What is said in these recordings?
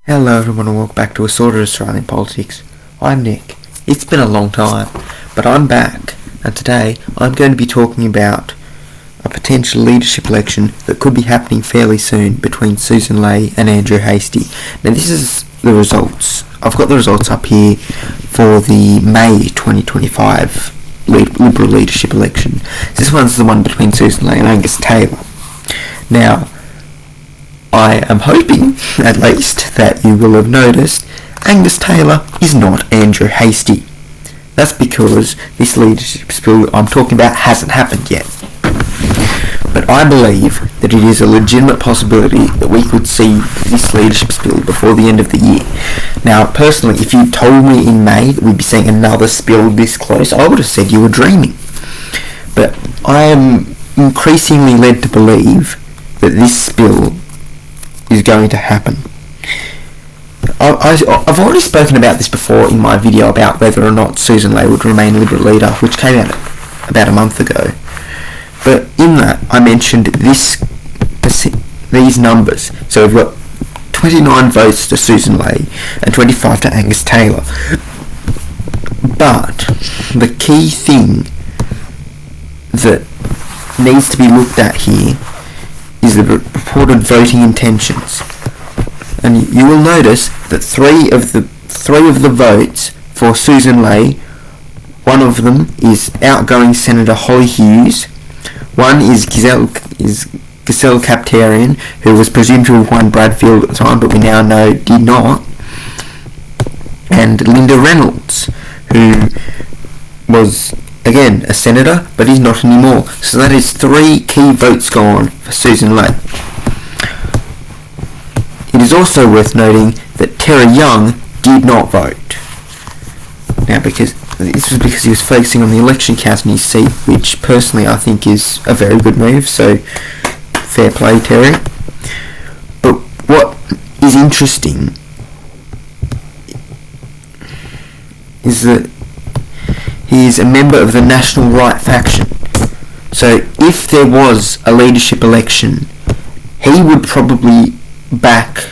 Hello everyone and welcome back to Assorted Australian Politics. I'm Nick. It's been a long time, but I'm back, and today I'm going to be talking about a potential leadership election that could be happening fairly soon between Sussan and Andrew Hastie. Now this is the results. I've got the results up here for the May 2025 Liberal leadership election. This one's the one between Sussan and Angus Taylor. Now, I am hoping, at least, that you will have noticed Angus Taylor is not Andrew Hastie. That's because this leadership spill I'm talking about hasn't happened yet. But I believe that it is a legitimate possibility that we could see this leadership spill before the end of the year. Now, personally, if you told me in May that we'd be seeing another spill this close, I would have said you were dreaming. But I am increasingly led to believe that this spill is going to happen. I've already spoken about this before in my video about whether or not Sussan would remain Liberal leader, which came out about a month ago. But in that, I mentioned these numbers. So we've got 29 votes to Sussan and 25 to Angus Taylor. But the key thing that needs to be looked at here is the reported voting intentions, and you will notice that three of the votes for Sussan, one of them is outgoing Senator Holly Hughes, one is Giselle Captarian, who was presumed to have won Bradfield at the time, but we now know did not, and Linda Reynolds, who was again a senator, but he's not anymore. So that is 3 key votes gone for Sussan. It is also worth noting that Terry Young did not vote. Now, because he was focusing on the election count in his seat, which personally I think is a very good move, so fair play, Terry. But what is interesting is that he is a member of the National Right faction. So if there was a leadership election, he would probably back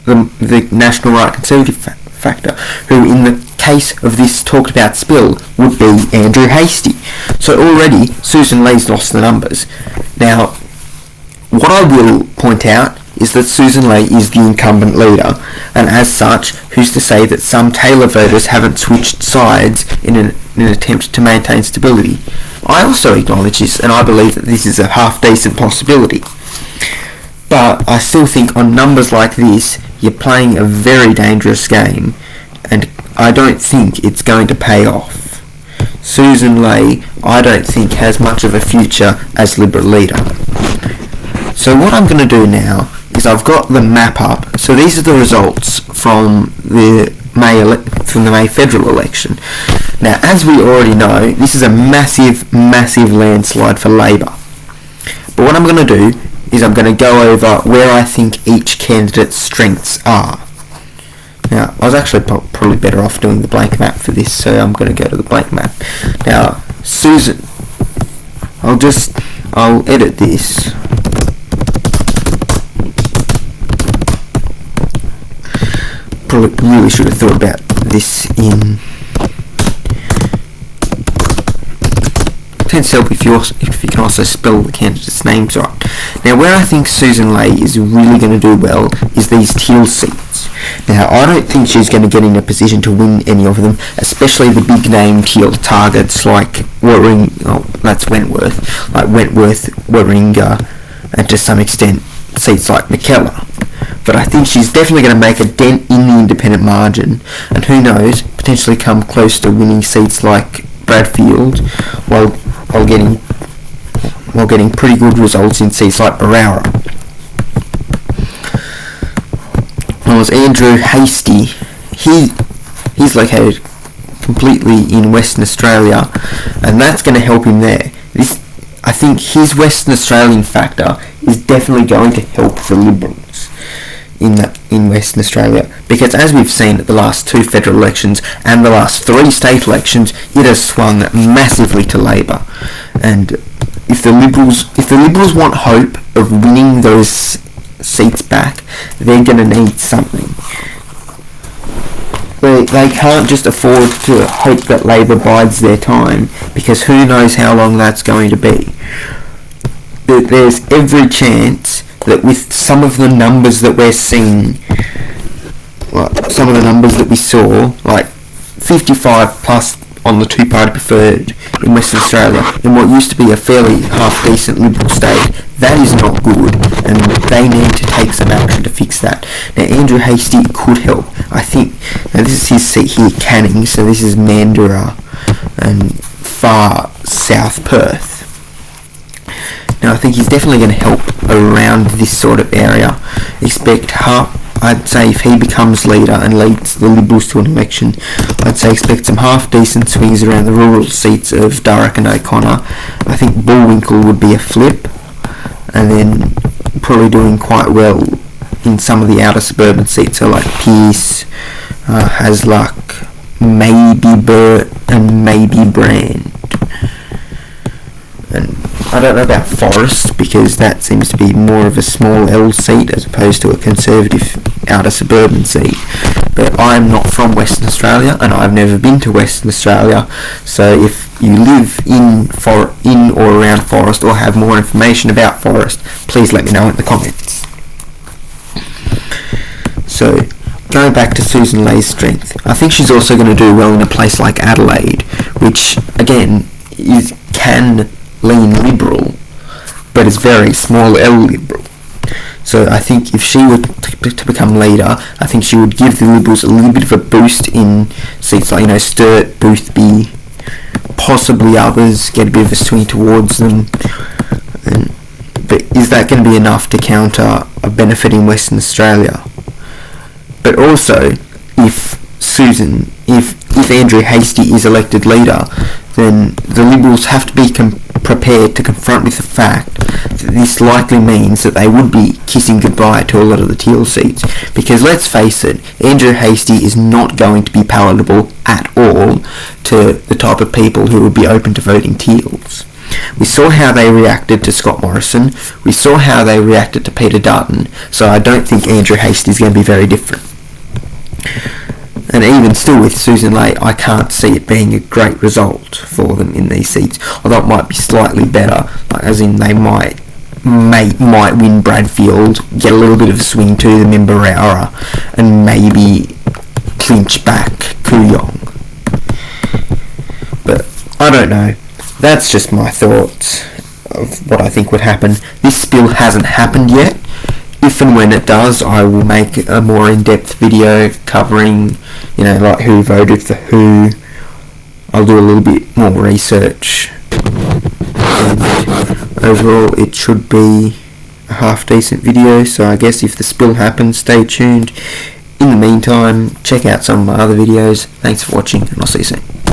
the National Right Conservative factor, who in the case of this talked about spill would be Andrew Hastie. So already Sussan lost the numbers. Now, what I will point out is that Sussan is the incumbent leader, and as such, who's to say that some Taylor voters haven't switched sides in an attempt to maintain stability? I also acknowledge this, and I believe that this is a half-decent possibility. But I still think on numbers like this, you're playing a very dangerous game, and I don't think it's going to pay off. Sussan, I don't think, has much of a future as Liberal leader. So what I'm going to do now is I've got the map up. So these are the results from the May federal election. Now, as we already know, this is a massive landslide for Labor. But what I'm going to do is I'm going to go over where I think each candidate's strengths are. Now, I was actually probably better off doing the blank map for this, so I'm going to go to the blank map. Now, Sussan, I'll edit this. Probably really should have thought about this in. It tends to help if you can also spell the candidates' names right. Now, where I think Sussan is really going to do well is these teal seats. Now, I don't think she's going to get in a position to win any of them, especially the big name teal targets like that's Wentworth, Warringah, and to some extent seats like McKellar. But I think she's definitely going to make a dent in the independent margin, and who knows, potentially come close to winning seats like Bradfield, while getting pretty good results in seats like Barara. Whereas Andrew Hastie, he's located completely in Western Australia, and that's going to help him there. I think his Western Australian factor is definitely going to help the Liberals in Western Australia, because as we've seen at the last 2 federal elections and the last 3 state elections, it has swung massively to Labor. And if the Liberals want hope of winning those seats back, they're going to need something. they can't just afford to hope that Labor bides their time, because who knows how long that's going to be. There's every chance that with some of the numbers that we're seeing, like some of the numbers that we saw, like 55 plus on the two-party preferred in Western Australia, in what used to be a fairly half-decent Liberal state, that is not good, and they need to take some action to fix that. Now, Andrew Hastie could help. I think, now this is his seat here, Canning, so this is Mandurah and far south Perth. Now, I think he's definitely going to help around this sort of area. I'd say if he becomes leader and leads the Liberals to an election, I'd say expect some half-decent swings around the rural seats of Durrock and O'Connor. I think Bullwinkle would be a flip, and then probably doing quite well in some of the outer suburban seats, so like Pearce, Hasluck, maybe Burt, and maybe Brand. And I don't know about Forest, because that seems to be more of a small L seat as opposed to a Conservative outer suburban seat. But I'm not from Western Australia, and I've never been to Western Australia, so if you live in or around Forest, or have more information about Forest, please let me know in the comments. So, going back to Sussan Lay's strength, I think she's also going to do well in a place like Adelaide, which, again, can lean Liberal, but it's very small L Liberal. So I think if she were to become leader, I think she would give the Liberals a little bit of a boost in seats like, Sturt, Boothby, possibly others, get a bit of a swing towards them. But is that going to be enough to counter a benefit in Western Australia? But also, if Andrew Hastie is elected leader, then the Liberals have to be prepared to confront with the fact that this likely means that they would be kissing goodbye to a lot of the Teal seats. Because let's face it, Andrew Hastie is not going to be palatable at all to the type of people who would be open to voting Teals. We saw how they reacted to Scott Morrison, we saw how they reacted to Peter Dutton, so I don't think Andrew Hastie is going to be very different. And even still with Sussan Ley, I can't see it being a great result for them in these seats. Although it might be slightly better, as in they might win Bradfield, get a little bit of a swing to them in Barara, and maybe clinch back Kooyong. But I don't know. That's just my thoughts of what I think would happen. This spill hasn't happened yet. If and when it does, I will make a more in-depth video covering, like who voted for who. I'll do a little bit more research. And overall, it should be a half-decent video, so I guess if the spill happens, stay tuned. In the meantime, check out some of my other videos. Thanks for watching, and I'll see you soon.